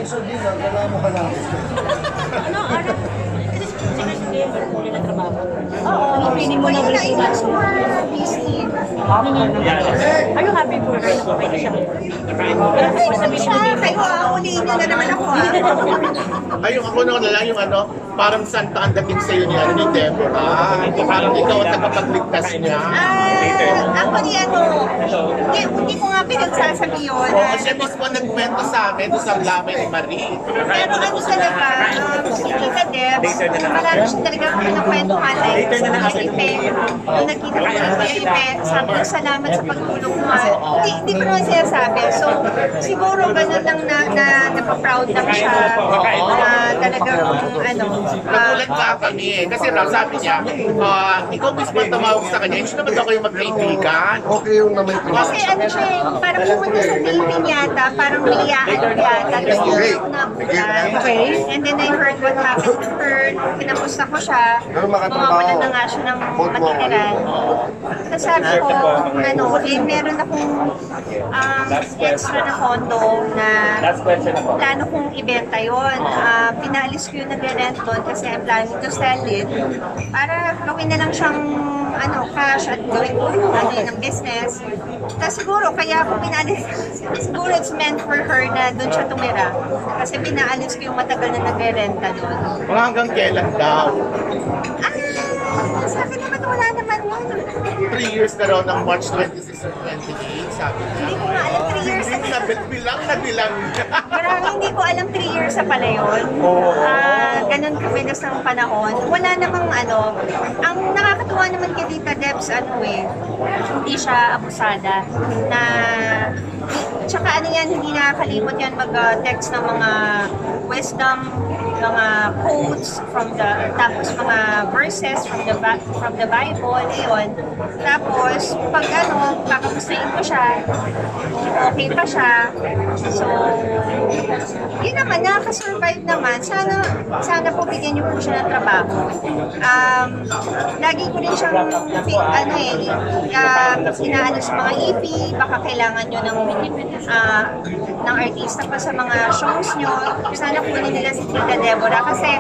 Ibig sabihin, kailangan mo ka lang. Ano, ano? Sige, huli na trabaho. Oo, feeling mo na busy na. Busy. Are you happy for her? Okay na siya. Kayo, ulihin niyo na naman ako. Ay, yung ako na lang yung ano, parang santa ang dating sa'yo niya, ni Deborah. Parang ikaw ang tagapagligtas niya. Actually, hindi ko nga pinagsasabi yun. Oo, siya mismo nagkwento sa amin doon sa Lamay ni Marie. Pero ano talaga, si Tita Debs, marami siya talaga pinakwentuhan. Like, sa mga Ipe, nung nakita ko ng mga Ipe, sabi ko, salamat sa pagtulong mo. Hindi ko naman sinasabi. So, siguro ganun lang na napaproud lang siya. Talagang, Nagulat pa kami eh. Kasi raw sabi niya, ikaw mismo ang tumawag sa kanya, hindi naman daw kayo magkaibigan. Okay yung naman ito. kasi ano siya, parang pumunta sa taping yata, parang niliyaan yata. Tapos hindi ako nabulan. Okay. And then I heard what happened to her. Kinamusta ko siya. Pero makatrabaho. Mawawalan na nga siya ng matitiran. Tapos sabi ko, meron akong extra na condo na plano kong ibenta yun. Pinaalis ko yung nagre-rent doon kasi I'm planning to sell it para gawin na lang siyang cash at gawin ko ng business. Tapos siguro, kaya ako pinalis, siguro it's meant for her na doon siya tumira. Kasi pinaalis ko yung matagal na nagre-renta doon. Mga hanggang kailan daw? Sa akin naman, wala naman yun. 3 years na raw ng March 26 or 28, sabi niya. Hindi ko nga alam 3 years na. Nabilang. Marami hindi ko alam 3 years sa pala yun. Ganun kabilis ng panahon. Wala namang ang nakakatuwa naman kay Tita Debs, hindi siya abusada. Tsaka hindi nakakalimot yan mag-text ng mga wisdom, mga quotes tapos mga verses from the Bible, yun. Tapos, pag kakamustahin ko siya, okay pa siya. So, yun naman, nakaka-survive naman. Sana po bigyan niyo po siya ng trabaho. Lagi ko rin siyang, inaano sa mga EP, baka kailangan nyo ng artista pa sa mga shows nyo. Sana kunin nila si Tita Deborah kasi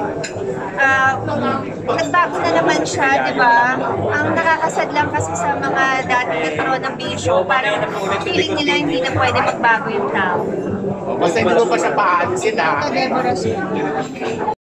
nagbago na naman siya, di ba? Ang nakakasad lang kasi sa mga dati nagkaroon ng bisyo, parang feeling nila hindi na pwede magbago yung tao. Basta hindi mo pa siya paalisin ha. Tita Deborah.